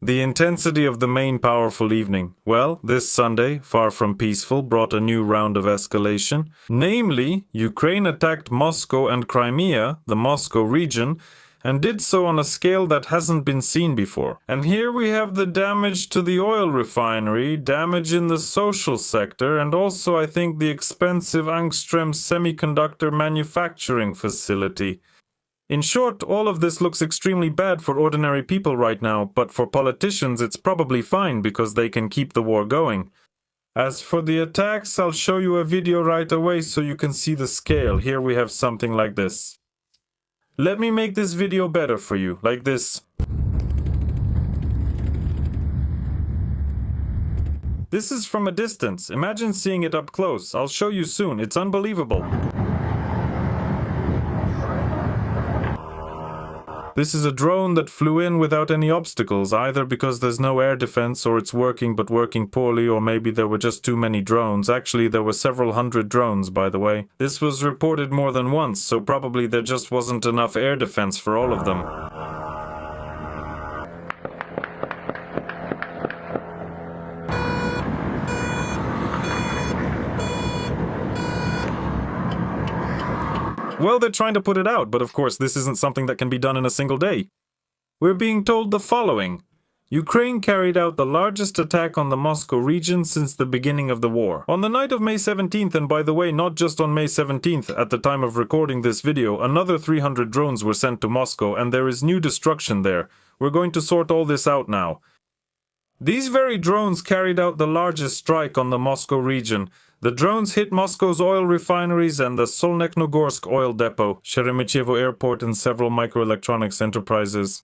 The intensity of the main powerful evening. Well, this Sunday, far from peaceful, brought a new round of escalation. Namely, Ukraine attacked Moscow and Crimea, the Moscow region, and did so on a scale that hasn't been seen before. And here we have the damage to the oil refinery, damage in the social sector, and also I think the expensive Angstrom semiconductor manufacturing facility. In short, all of this looks extremely bad for ordinary people right now, but for politicians it's probably fine because they can keep the war going. As for the attacks, I'll show you a video right away so you can see the scale. Here we have something like this. Let me make this video better for you, like this. This is from a distance. Imagine seeing it up close. I'll show you soon. It's unbelievable. This is a drone that flew in without any obstacles, either because there's no air defense or it's working but working poorly, or maybe there were just too many drones. Actually, there were several hundred drones, by the way. This was reported more than once, so probably there just wasn't enough air defense for all of them. Well, they're trying to put it out, but of course this isn't something that can be done in a single day. We're being told the following. Ukraine carried out the largest attack on the Moscow region since the beginning of the war. On the night of May 17th, and by the way, not just on May 17th, at the time of recording this video, another 300 drones were sent to Moscow, and there is new destruction there. We're going to sort all this out now. These very drones carried out the largest strike on the Moscow region. The drones hit Moscow's oil refineries and the Solnekhnogorsk oil depot, Sheremetyevo airport, and several microelectronics enterprises.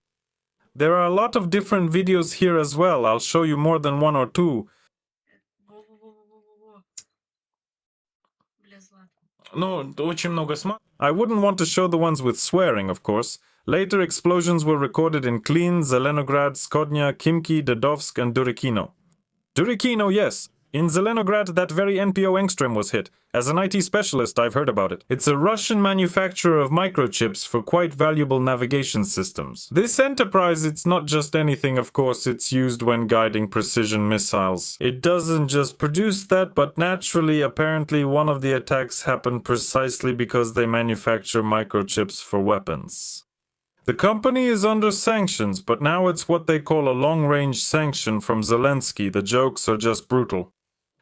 There are a lot of different videos here as well. I'll show you more than one or two. I wouldn't want to show the ones with swearing, of course. Later explosions were recorded in Klin, Zelenograd, Skodnya, Khimki, Dedovsk, and Durikino. Durikino, yes. In Zelenograd, that very NPO Engström was hit. As an IT specialist, I've heard about it. It's a Russian manufacturer of microchips for quite valuable navigation systems. This enterprise, it's not just anything, of course, it's used when guiding precision missiles. It doesn't just produce that, but naturally, apparently, one of the attacks happened precisely because they manufacture microchips for weapons. The company is under sanctions, but now it's what they call a long-range sanction from Zelensky. The jokes are just brutal.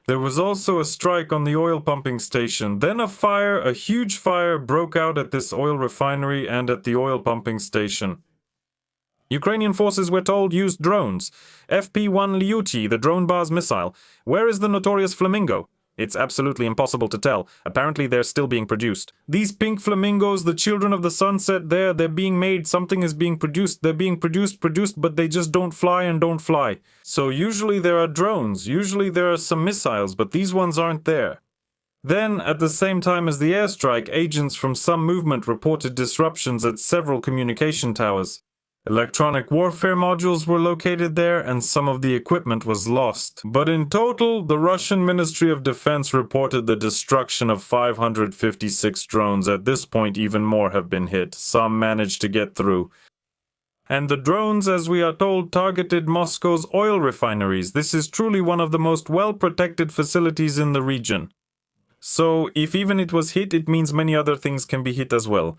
There was also a strike on the oil pumping station. Then a huge fire broke out at this oil refinery and at the oil pumping station. Ukrainian forces, we're told, used drones. FP-1 Lyuty, the drone Baz missile. Where is the notorious Flamingo? It's absolutely impossible to tell. Apparently they're still being produced. These pink flamingos, the children of the sunset, they're being made. Something is being produced. They're being produced, but they just don't fly and don't fly. So usually there are drones. Usually there are some missiles, but these ones aren't there. Then, at the same time as the airstrike, agents from some movement reported disruptions at several communication towers. Electronic warfare modules were located there, and some of the equipment was lost. But in total, the Russian Ministry of Defense reported the destruction of 556 drones. At this point, even more have been hit. Some managed to get through. And the drones, as we are told, targeted Moscow's oil refineries. This is truly one of the most well-protected facilities in the region. So, if even it was hit, it means many other things can be hit as well.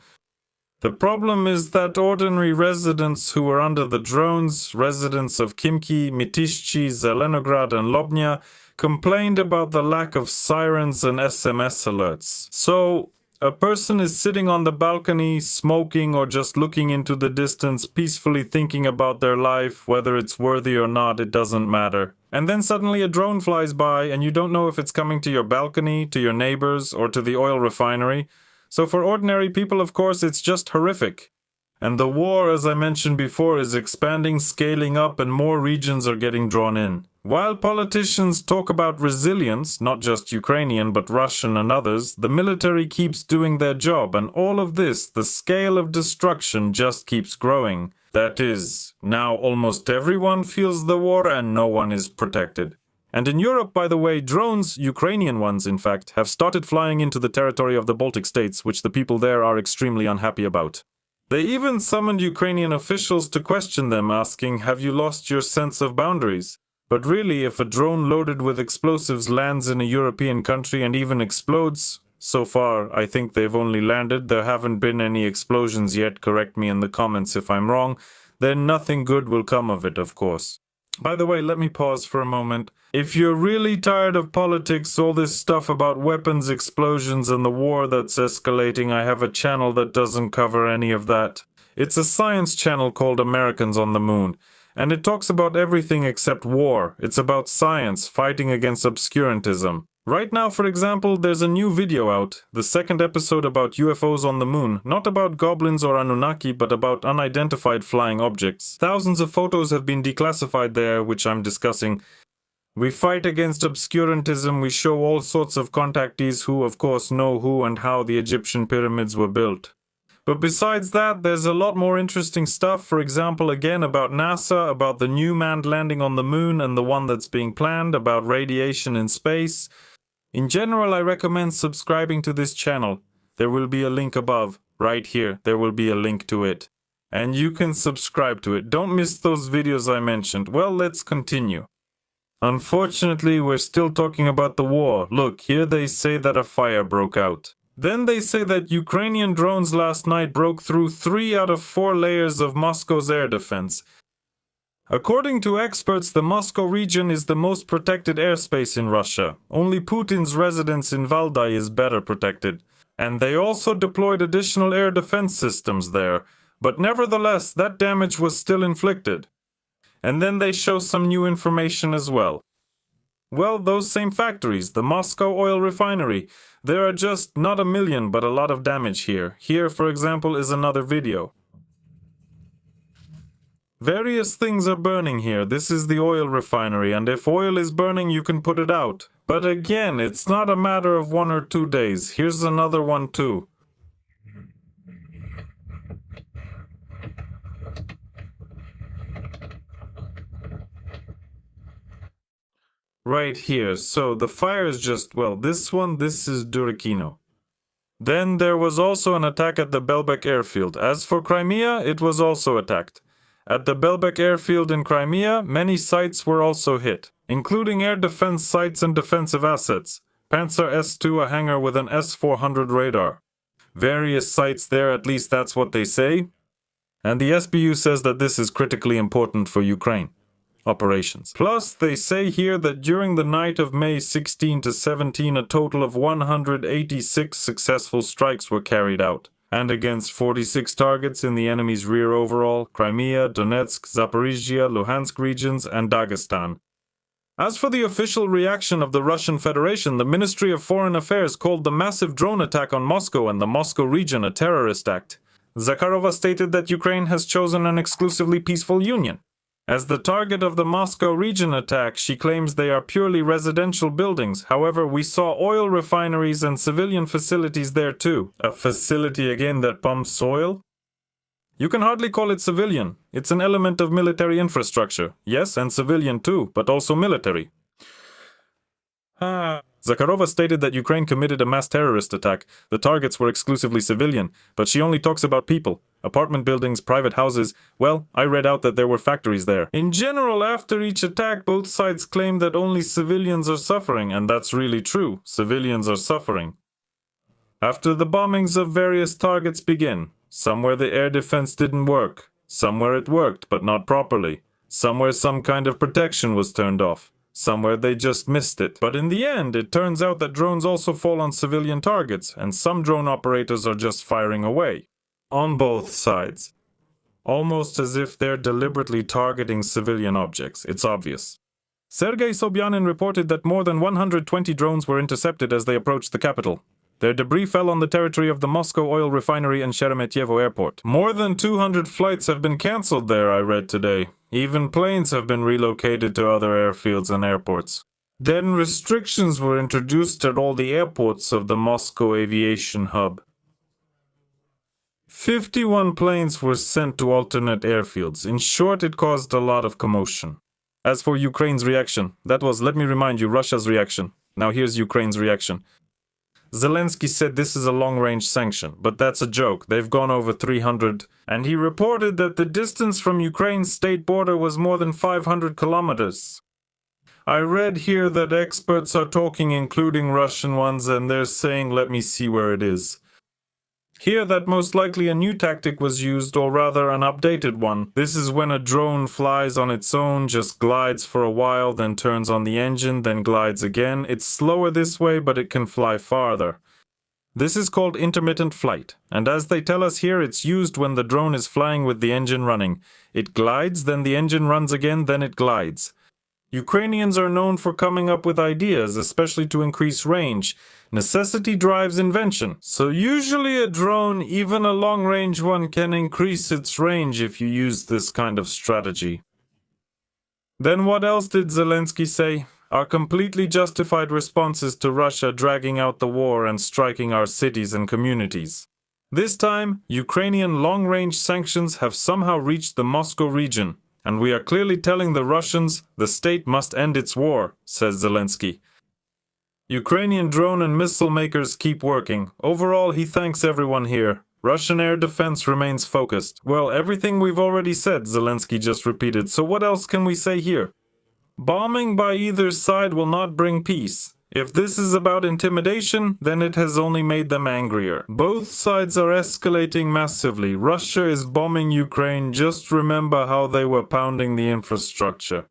The problem is that ordinary residents who were under the drones, residents of Khimki, Mytishchi, Zelenograd and Lobnya, complained about the lack of sirens and SMS alerts. So, a person is sitting on the balcony, smoking or just looking into the distance, peacefully thinking about their life, whether it's worthy or not, it doesn't matter. And then suddenly a drone flies by and you don't know if it's coming to your balcony, to your neighbors, or to the oil refinery. So for ordinary people, of course, it's just horrific. And the war, as I mentioned before, is expanding, scaling up, and more regions are getting drawn in. While politicians talk about resilience, not just Ukrainian, but Russian and others, the military keeps doing their job, and all of this, the scale of destruction, just keeps growing. That is, now almost everyone feels the war and no one is protected. And in Europe, by the way, drones, Ukrainian ones in fact, have started flying into the territory of the Baltic states, which the people there are extremely unhappy about. They even summoned Ukrainian officials to question them, asking, "Have you lost your sense of boundaries?" But really, if a drone loaded with explosives lands in a European country and even explodes, so far, I think they've only landed, there haven't been any explosions yet, correct me in the comments if I'm wrong, then nothing good will come of it, of course. By the way, let me pause for a moment. If you're really tired of politics, all this stuff about weapons, explosions, and the war that's escalating, I have a channel that doesn't cover any of that. It's a science channel called Americans on the Moon, and it talks about everything except war. It's about science, fighting against obscurantism. Right now, for example, there's a new video out, the second episode about UFOs on the moon, not about goblins or Anunnaki, but about unidentified flying objects. Thousands of photos have been declassified there, which I'm discussing. We fight against obscurantism, we show all sorts of contactees who, of course, know who and how the Egyptian pyramids were built. But besides that, there's a lot more interesting stuff, for example, again, about NASA, about the new manned landing on the moon and the one that's being planned, about radiation in space. In general, I recommend subscribing to this channel. There will be a link above, right here, there will be a link to it. And you can subscribe to it. Don't miss those videos I mentioned. Well, let's continue. Unfortunately, we're still talking about the war. Look, here they say that a fire broke out. Then they say that Ukrainian drones last night broke through 3 out of 4 layers of Moscow's air defense. According to experts, the Moscow region is the most protected airspace in Russia. Only Putin's residence in Valdai is better protected. And they also deployed additional air defense systems there. But nevertheless, that damage was still inflicted. And then they show some new information as well. Well, those same factories, the Moscow oil refinery, there are just not a million but a lot of damage here. Here, for example, is another video. Various things are burning here. This is the oil refinery, and if oil is burning, you can put it out. But again, it's not a matter of 1 or 2 days. Here's another one too. Right here. So the fire is just, well, this is Durakino. Then there was also an attack at the Belbek airfield. As for Crimea, it was also attacked. At the Belbek airfield in Crimea, many sites were also hit, including air defense sites and defensive assets. Panzer S-2, a hangar with an S-400 radar. Various sites there, at least that's what they say. And the SBU says that this is critically important for Ukraine operations. Plus, they say here that during the night of May 16 to 17, a total of 186 successful strikes were carried out, and against 46 targets in the enemy's rear overall, Crimea, Donetsk, Zaporizhia, Luhansk regions, and Dagestan. As for the official reaction of the Russian Federation, the Ministry of Foreign Affairs called the massive drone attack on Moscow and the Moscow region a terrorist act. Zakharova stated that Ukraine has chosen an exclusively peaceful union. As the target of the Moscow region attack, she claims they are purely residential buildings. However, we saw oil refineries and civilian facilities there too. A facility again that pumps oil? You can hardly call it civilian. It's an element of military infrastructure. Yes, and civilian too, but also military. Zakharova stated that Ukraine committed a mass terrorist attack. The targets were exclusively civilian, but she only talks about people. Apartment buildings, private houses. Well, I read out that there were factories there. In general, after each attack, both sides claim that only civilians are suffering, and that's really true. Civilians are suffering. After the bombings of various targets begin, somewhere the air defense didn't work. Somewhere it worked, but not properly. Somewhere some kind of protection was turned off. Somewhere they just missed it. But in the end, it turns out that drones also fall on civilian targets, and some drone operators are just firing away. On both sides. Almost as if they're deliberately targeting civilian objects. It's obvious. Sergei Sobyanin reported that more than 120 drones were intercepted as they approached the capital. Their debris fell on the territory of the Moscow oil refinery and Sheremetyevo airport. More than 200 flights have been cancelled there, I read today. Even planes have been relocated to other airfields and airports. Then restrictions were introduced at all the airports of the Moscow aviation hub. 51 planes were sent to alternate airfields. In short, it caused a lot of commotion. As for Ukraine's reaction, that was, let me remind you, Russia's reaction. Now here's Ukraine's reaction. Zelensky said this is a long-range sanction, but that's a joke. They've gone over 300, and he reported that the distance from Ukraine's state border was more than 500 kilometers. I read here that experts are talking, including Russian ones, and they're saying, let me see where it is. Here that most likely a new tactic was used, or rather an updated one. This is when a drone flies on its own, just glides for a while, then turns on the engine, then glides again. It's slower this way, but it can fly farther. This is called intermittent flight, and as they tell us here, it's used when the drone is flying with the engine running. It glides, then the engine runs again, then it glides. Ukrainians are known for coming up with ideas, especially to increase range. Necessity drives invention. So usually a drone, even a long-range one, can increase its range if you use this kind of strategy. Then what else did Zelensky say? Our completely justified responses to Russia dragging out the war and striking our cities and communities. This time, Ukrainian long-range sanctions have somehow reached the Moscow region. And we are clearly telling the Russians the state must end its war, says Zelensky. Ukrainian drone and missile makers keep working. Overall, he thanks everyone here. Russian air defense remains focused. Well, everything we've already said, Zelensky just repeated, so what else can we say here? Bombing by either side will not bring peace. If this is about intimidation, then it has only made them angrier. Both sides are escalating massively. Russia is bombing Ukraine. Just remember how they were pounding the infrastructure.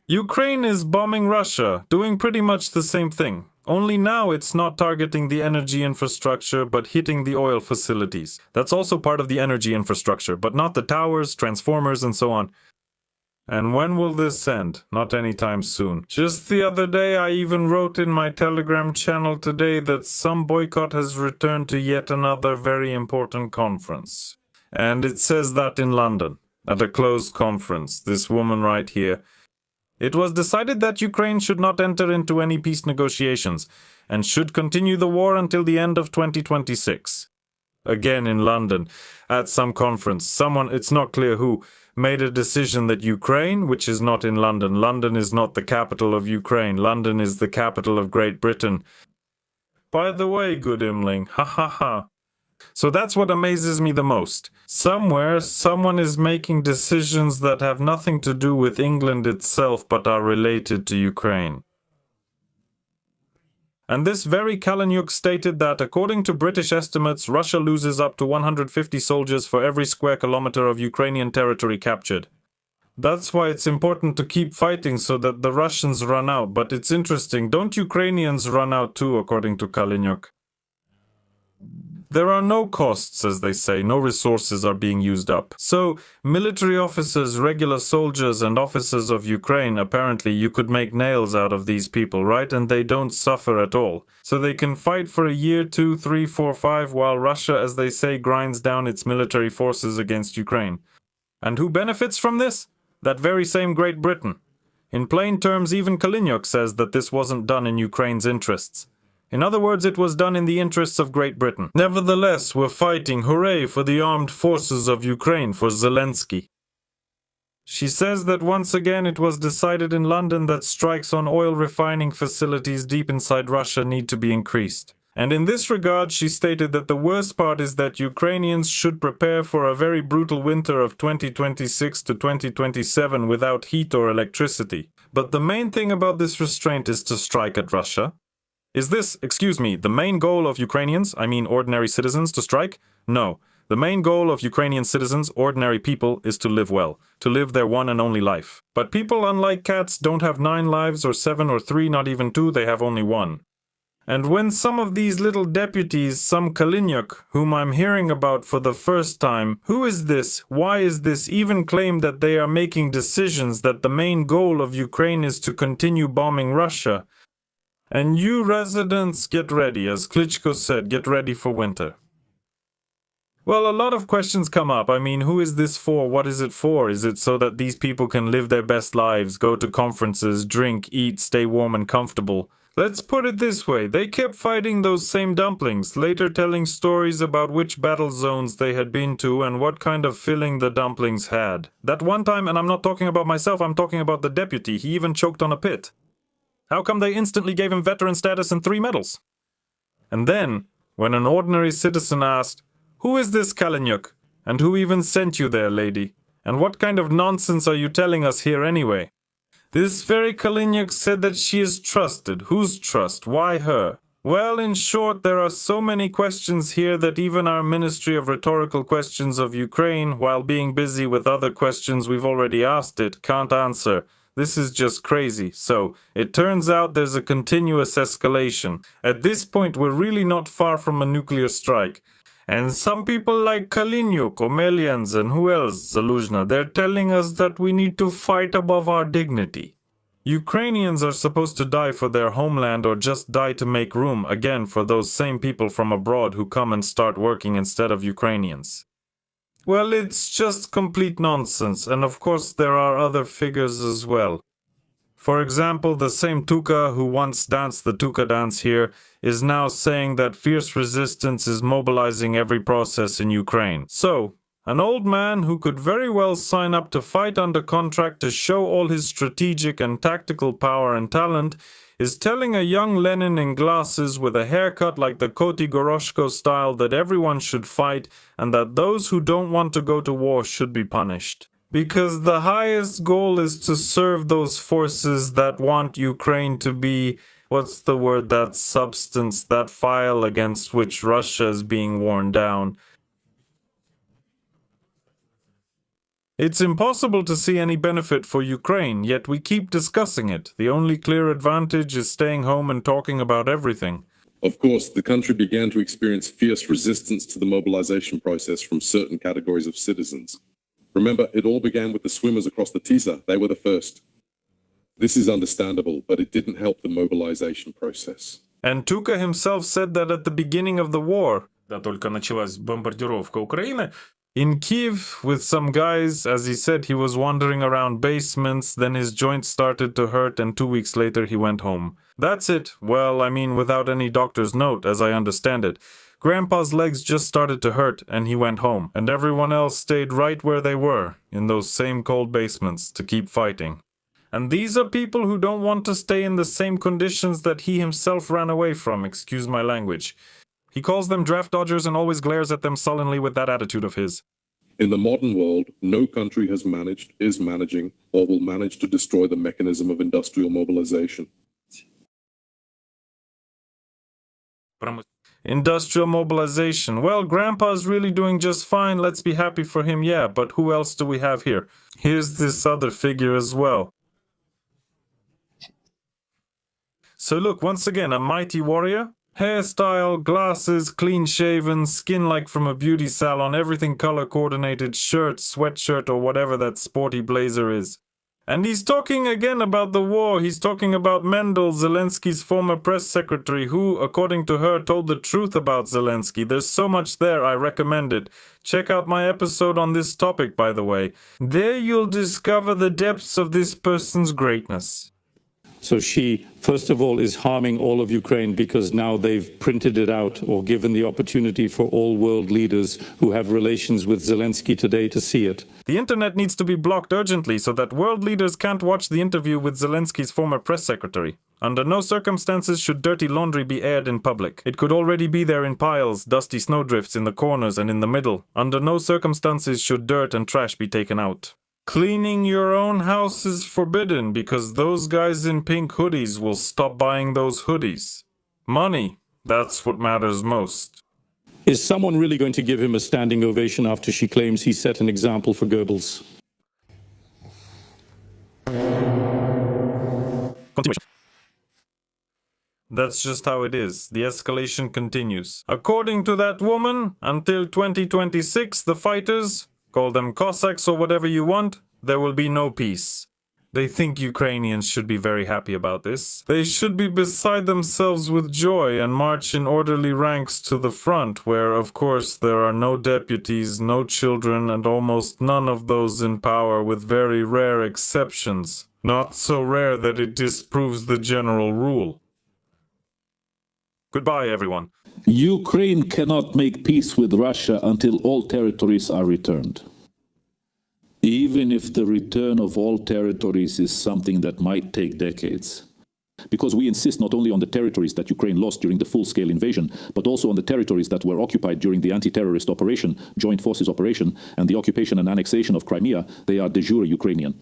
Ukraine is bombing Russia, doing pretty much the same thing. Only now it's not targeting the energy infrastructure, but hitting the oil facilities. That's also part of the energy infrastructure, but not the towers, transformers, and so on. And when will this end? Not anytime soon. Just the other day I even wrote in my Telegram channel today that some boycott has returned to yet another very important conference. And it says that in London, at a closed conference, this woman right here. It was decided that Ukraine should not enter into any peace negotiations and should continue the war until the end of 2026. Again in London, at some conference, someone, it's not clear who, made a decision that Ukraine, which is not in London, London is not the capital of Ukraine, London is the capital of Great Britain. By the way, good Imling, ha ha ha. So that's what amazes me the most. Somewhere, someone is making decisions that have nothing to do with England itself but are related to Ukraine. And this very Kalinyuk stated that, according to British estimates, Russia loses up to 150 soldiers for every square kilometer of Ukrainian territory captured. That's why it's important to keep fighting so that the Russians run out. But it's interesting, don't Ukrainians run out too, according to Kalinyuk? There are no costs, as they say, no resources are being used up. So, military officers, regular soldiers and officers of Ukraine, apparently you could make nails out of these people, right? And they don't suffer at all. So they can fight for a year, 2, 3, 4, 5, while Russia, as they say, grinds down its military forces against Ukraine. And who benefits from this? That very same Great Britain. In plain terms, even Kalinyuk says that this wasn't done in Ukraine's interests. In other words, it was done in the interests of Great Britain. Nevertheless, we're fighting, hooray, for the armed forces of Ukraine, for Zelensky. She says that once again it was decided in London that strikes on oil refining facilities deep inside Russia need to be increased. And in this regard, she stated that the worst part is that Ukrainians should prepare for a very brutal winter of 2026 to 2027 without heat or electricity. But the main thing about this restraint is to strike at Russia. Is this, the main goal of Ukrainians, I mean ordinary citizens, to strike? No. The main goal of Ukrainian citizens, ordinary people, is to live well, to live their one and only life. But people, unlike cats, don't have 9 lives or 7 or 3, not even 2, they have only 1. And when some of these little deputies, some Kalinyuk, whom I'm hearing about for the first time, who is this, why is this, even claim that they are making decisions that the main goal of Ukraine is to continue bombing Russia. And you residents, get ready, as Klitschko said, get ready for winter. Well, a lot of questions come up. I mean, who is this for? What is it for? Is it so that these people can live their best lives, go to conferences, drink, eat, stay warm and comfortable? Let's put it this way, they kept fighting those same dumplings, later telling stories about which battle zones they had been to and what kind of filling the dumplings had. That one time, and I'm not talking about myself, I'm talking about the deputy, he even choked on a pit. How come they instantly gave him veteran status and 3 medals? And then, when an ordinary citizen asked, "Who is this Kalinyuk? And who even sent you there, lady? And what kind of nonsense are you telling us here anyway?" This very Kalinyuk said that she is trusted. Whose trust? Why her? Well, in short, there are so many questions here that even our Ministry of Rhetorical Questions of Ukraine, while being busy with other questions we've already asked it, can't answer. This is just crazy. So, it turns out there's a continuous escalation. At this point, we're really not far from a nuclear strike. And some people like Kalinyuk, Omelians, and who else, Zaluzhna, they're telling us that we need to fight above our dignity. Ukrainians are supposed to die for their homeland or just die to make room, again, for those same people from abroad who come and start working instead of Ukrainians. Well, it's just complete nonsense, and of course there are other figures as well. For example, the same Tuka who once danced the Tuka dance here is now saying that fierce resistance is mobilizing every process in Ukraine. So, an old man who could very well sign up to fight under contract to show all his strategic and tactical power and talent is telling a young Lenin in glasses with a haircut like the Koti Goroshko style that everyone should fight and that those who don't want to go to war should be punished. Because the highest goal is to serve those forces that want Ukraine to be, what's the word, that substance, that file against which Russia is being worn down. It's impossible to see any benefit for Ukraine, yet we keep discussing it. The only clear advantage is staying home and talking about everything. Of course, the country began to experience fierce resistance to the mobilization process from certain categories of citizens. Remember, it all began with the swimmers across the Tisa. They were the first. This is understandable, but it didn't help the mobilization process. And Tuka himself said that at the beginning of the war, да только началась бомбардировка Украины, in Kyiv, with some guys, as he said, he was wandering around basements, then his joints started to hurt, and 2 weeks later he went home. That's it. Well, I mean, without any doctor's note, as I understand it. Grandpa's legs just started to hurt, and he went home, and everyone else stayed right where they were, in those same cold basements, to keep fighting. And these are people who don't want to stay in the same conditions that he himself ran away from, excuse my language. He calls them draft dodgers and always glares at them sullenly with that attitude of his. In the modern world, no country has managed, is managing, or will manage to destroy the mechanism of industrial mobilization. Industrial mobilization. Well, Grandpa's really doing just fine. Let's be happy for him, yeah. But who else do we have here? Here's this other figure as well. So look, once again, a mighty warrior. Hairstyle, glasses, clean-shaven, skin like from a beauty salon, everything color-coordinated, shirt, sweatshirt, or whatever that sporty blazer is. And he's talking again about the war. He's talking about Mendel, Zelensky's former press secretary, who, according to her, told the truth about Zelensky. There's so much there, I recommend it. Check out my episode on this topic, by the way. There you'll discover the depths of this person's greatness. So she, first of all, is harming all of Ukraine because now they've printed it out or given the opportunity for all world leaders who have relations with Zelensky today to see it. The internet needs to be blocked urgently so that world leaders can't watch the interview with Zelensky's former press secretary. Under no circumstances should dirty laundry be aired in public. It could already be there in piles, dusty snowdrifts in the corners and in the middle. Under no circumstances should dirt and trash be taken out. Cleaning your own house is forbidden because those guys in pink hoodies will stop buying those hoodies. Money, that's what matters most. Is someone really going to give him a standing ovation after she claims he set an example for Goebbels? Continuation. That's just how it is. The escalation continues. According to that woman, until 2026, the fighters, call them Cossacks or whatever you want, there will be no peace. They think Ukrainians should be very happy about this. They should be beside themselves with joy and march in orderly ranks to the front, where, of course, there are no deputies, no children, and almost none of those in power, with very rare exceptions. Not so rare that it disproves the general rule. Goodbye, everyone. Ukraine cannot make peace with Russia until all territories are returned. Even if the return of all territories is something that might take decades. because we insist not only on the territories that Ukraine lost during the full-scale invasion, but also on the territories that were occupied during the anti-terrorist operation, Joint Forces Operation, and the occupation and annexation of Crimea. They are de jure Ukrainian.